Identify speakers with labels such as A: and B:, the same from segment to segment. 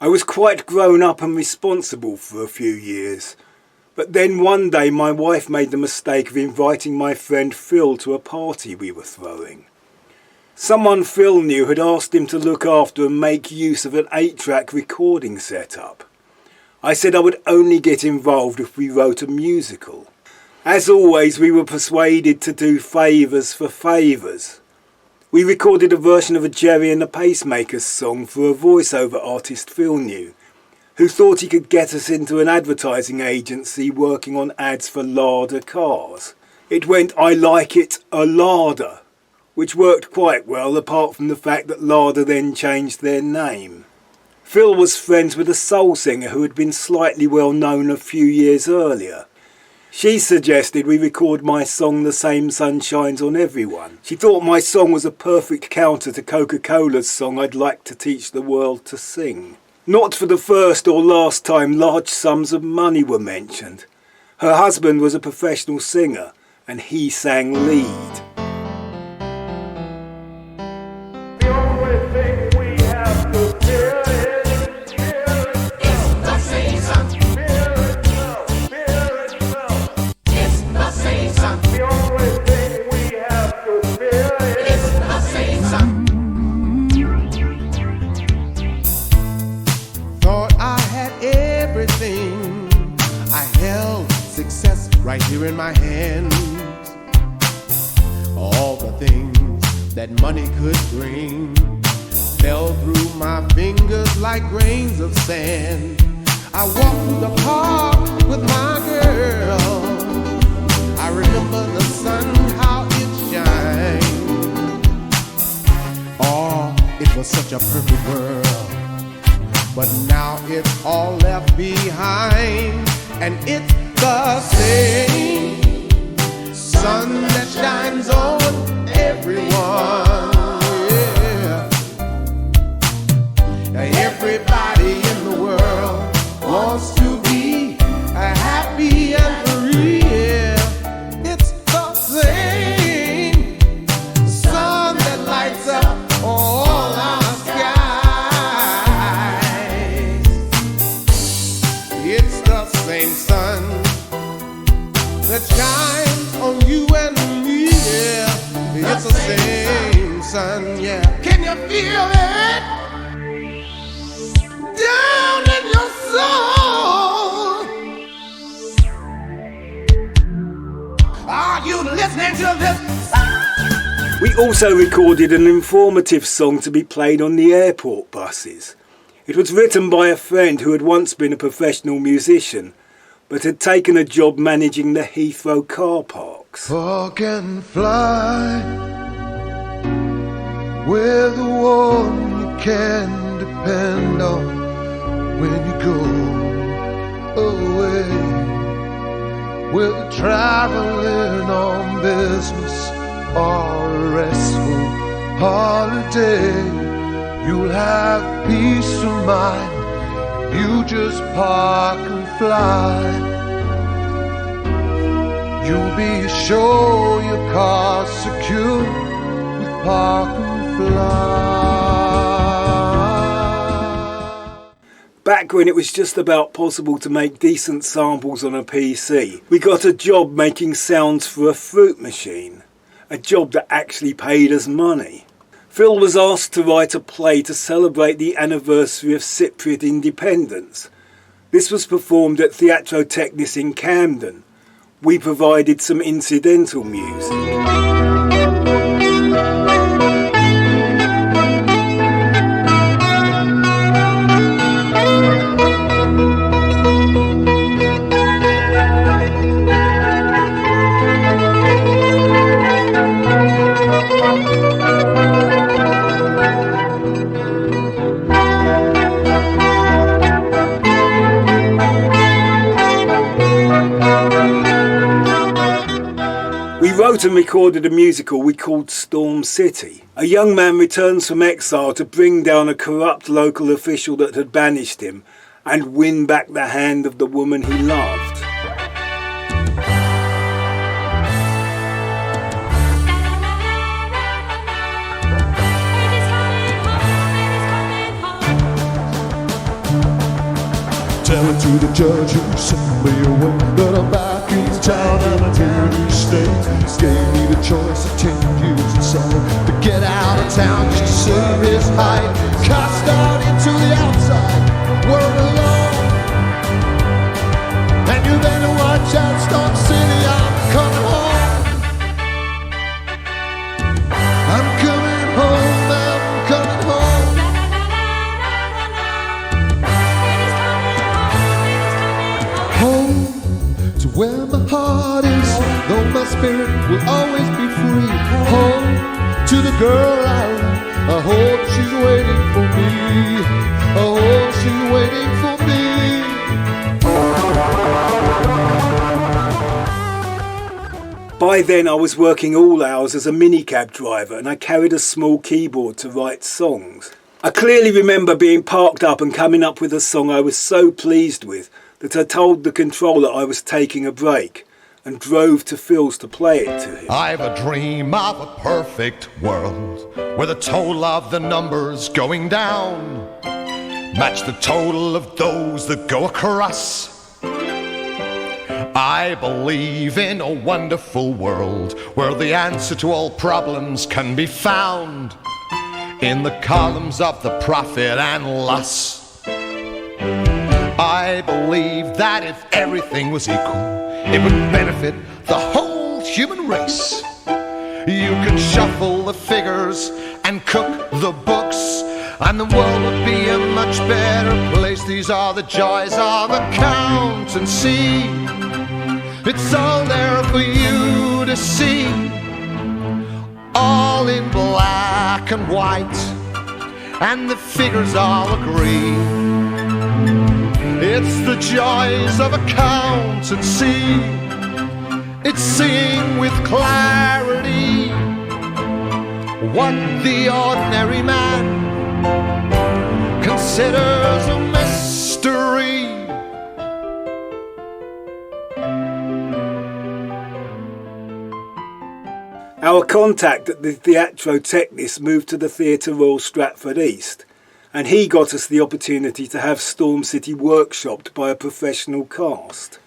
A: I was quite grown up and responsible for a few years, but then one day my wife made the mistake of inviting my friend Phil to a party we were throwing. Someone Phil knew had asked him to look after and make use of an 8-track recording setup. I said I would only get involved if we wrote a musical. As always, we were persuaded to do favours for favours. We recorded a version of a Jerry and the Pacemakers song for a voiceover artist Phil knew, who thought he could get us into an advertising agency working on ads for Lada cars. It went "I like it a Lada," which worked quite well apart from the fact that Lada then changed their name. Phil was friends with a soul singer who had been slightly well known a few years earlier. She suggested we record my song "The Same Sun Shines on Everyone." She thought my song was a perfect counter to Coca-Cola's song "I'd Like to Teach the World to Sing." Not for the first or last time large sums of money were mentioned. Her husband was a professional singer and he sang lead.
B: Right here in my hands, all the things that money could bring fell through my fingers like grains of sand. I walked through the park with my girl. I remember the sun, how it shined. Oh, it was such a perfect world, but now it's all left behind, and it's the same sun that shines on everyone. Yeah. Everybody in the world wants to be happy and free. Yeah. It's the same sun that lights up all our skies. It's the same sun that shines on you and me, yeah. It's the same sun, yeah. Can you feel it? Down in your soul. Are you listening to this song?
A: We also recorded an informative song to be played on the airport buses. It was written by a friend who had once been a professional musician, but had taken a job managing the Heathrow car parks.
C: Walk and fly with the one you can depend on when you go away. With traveling on business or a restful holiday, you'll have peace of mind. You just park and fly. You'll be sure your car's secure with park and fly.
A: Back when it was just about possible to make decent samples on a PC, we got a job making sounds for a fruit machine. A job that actually paid us money. Phil was asked to write a play to celebrate the anniversary of Cypriot independence. This was performed at Teatro Technis in Camden. We provided some incidental music. We wrote and recorded a musical we called Storm City. A young man returns from exile to bring down a corrupt local official that had banished him and win back the hand of the woman he loved.
C: tell it to the judge who sent me away. But I'm back in town and I'm here to stay. Gave me the choice of 10 years inside to get out of town just to save his hide. Cast out into the outside world alone. And you better watch out, Stock City, I'm coming home. I'm coming home, I'm coming home. Home to where my heart is, though my spirit will always be free. Home to the girl I love, I hope she's waiting for me. I hope she's waiting for me.
A: By then I was working all hours as a minicab driver and I carried a small keyboard to write songs. I clearly remember being parked up and coming up with a song I was so pleased with that I told the controller I was taking a break and drove to Phil's to play it to him.
C: I've a dream of a perfect world where the total of the numbers going down match the total of those that go across. I believe in a wonderful world where the answer to all problems can be found in the columns of the profit and loss. I believe that if everything was equal, it would benefit the whole human race. You can shuffle the figures and cook the books, and the world would be a much better place. These are the joys of accountancy. It's all there for you to see, all in black and white, and the figures all agree. It's the joys of accountancy. It's seeing with clarity what the ordinary man considers a mystery.
A: Our contact at the Teatro Technis moved to the Theatre Royal Stratford East, and he got us the opportunity to have Storm City workshopped by a professional cast.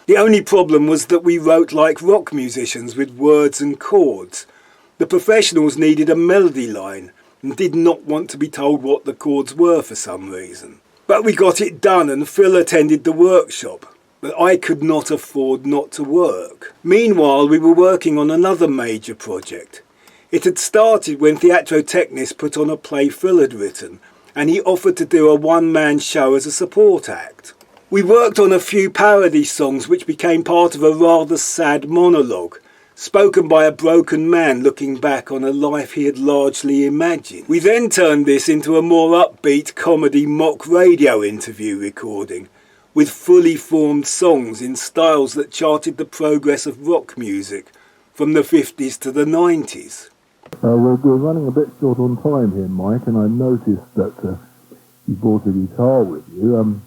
A: The only problem was that we wrote like rock musicians with words and chords. The professionals needed a melody line and did not want to be told what the chords were for some reason. But we got it done and Phil attended the workshop, but I could not afford not to work. Meanwhile, we were working on another major project. It had started when Teatro Technis put on a play Phil had written, and he offered to do a one-man show as a support act. We worked on a few parody songs which became part of a rather sad monologue, spoken by a broken man looking back on a life he had largely imagined. We then turned this into a more upbeat comedy mock radio interview recording, with fully formed songs in styles that charted the progress of rock music from the 50s to the 90s.
D: We're running a bit short on time here, Mike, and I noticed that you brought a guitar with you.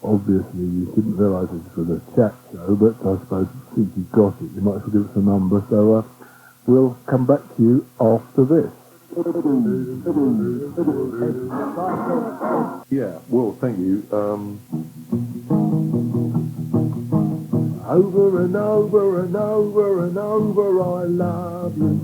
D: Obviously, you didn't realise it was a chat show, but I suppose since you've got it, you might as well give us a number. So we'll come back to you after this.
E: Yeah, well, thank you.
D: Over and over and over and over, I love you.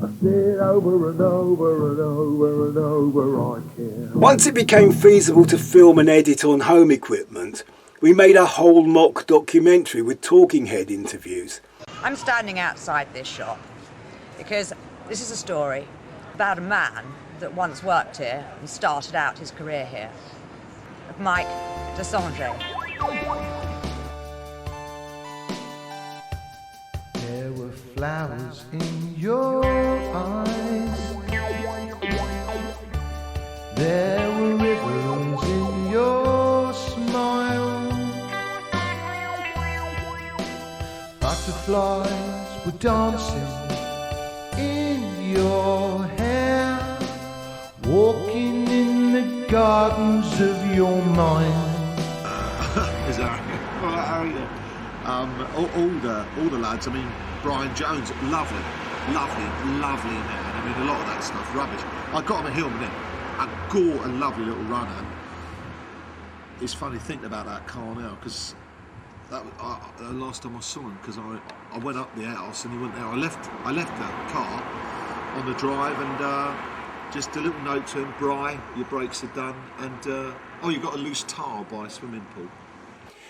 D: I said over and over and over and over, I care.
A: Once it became feasible to film and edit on home equipment, we made a whole mock documentary with talking head interviews.
F: I'm standing outside this shop because this is a story about a man that once worked here and started out his career here, of Mike Desanger.
C: There were flowers in your eyes. There were rivers in your smile. Butterflies were dancing in your hair, walking in the gardens of your mind.
G: Is that all the lads, I mean, Brian Jones, lovely man. I mean, a lot of that stuff, rubbish. I got him a Hillman in, a lovely little runner. it's funny thinking about that car now, because that the last time I saw him, because I went up the house and he went there. I left the car on the drive, and just a little note to him: Bri, your brakes are done, and oh, you got a loose tile by a swimming pool.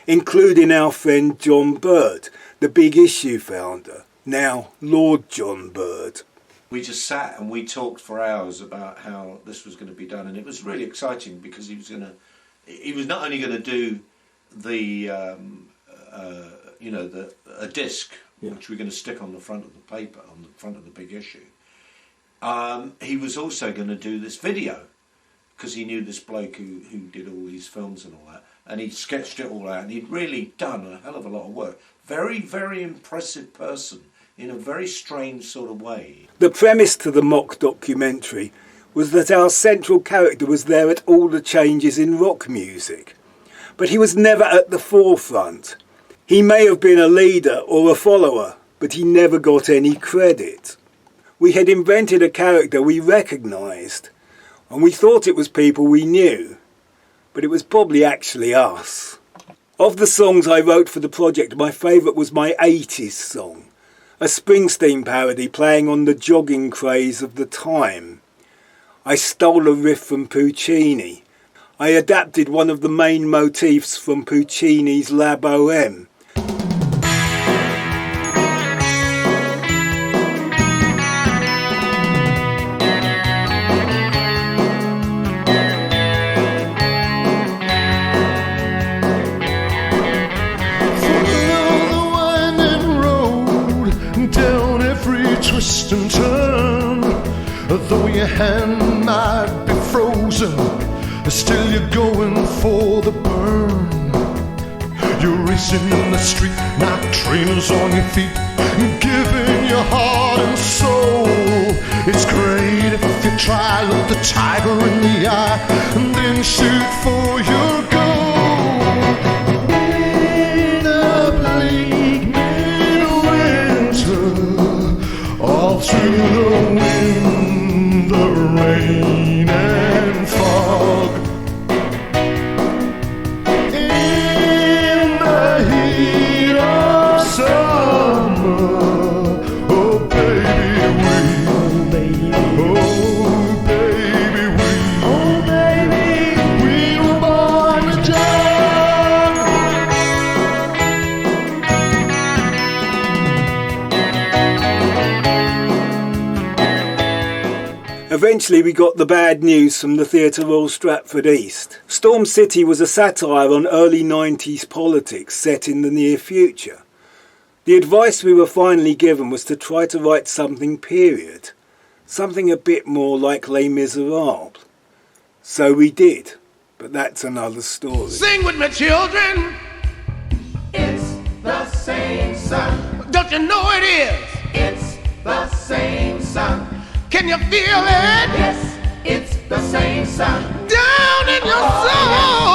A: Including our friend John Bird, the Big Issue founder, now Lord John Bird.
E: We just sat and we talked for hours about how this was going to be done, and it was really exciting because he was not only going to do the a disc, which we're going to stick on the front of the paper, on the front of the Big Issue. He was also going to do this video, because he knew this bloke who did all these films and all that, and he'd sketched it all out, and he'd really done a hell of a lot of work. Very, very impressive person, in a very strange sort of way.
A: The premise to the mock documentary was that our central character was there at all the changes in rock music, but he was never at the forefront. He may have been a leader or a follower, but he never got any credit. We had invented a character we recognised, and we thought it was people we knew, but it was probably actually us. Of the songs I wrote for the project, my favourite was my 80s song, a Springsteen parody playing on the jogging craze of the time. I stole a riff from Puccini. I adapted one of the main motifs from Puccini's La Bohème.
C: Twist and turn, though your hand might be frozen, still you're going for the burn. You're racing in the street, not trainers on your feet, giving your heart and soul. It's great if you try, look the tiger in the eye, and then shoot for your goal. In a bleak midwinter, all through the wind, the rain and fog, in the heat of summer, oh baby we were born to die.
A: Eventually we got the bad news from the Theatre Royal Stratford East. Storm City was a satire on early 90s politics set in the near future. The advice we were finally given was to try to write something period, something a bit more like Les Miserables. So we did, but that's another story.
B: Sing with me, children. It's the same sun. Don't you know it is? It's the same sun. Can you feel it? Yes, it's the same sun. Down in your soul.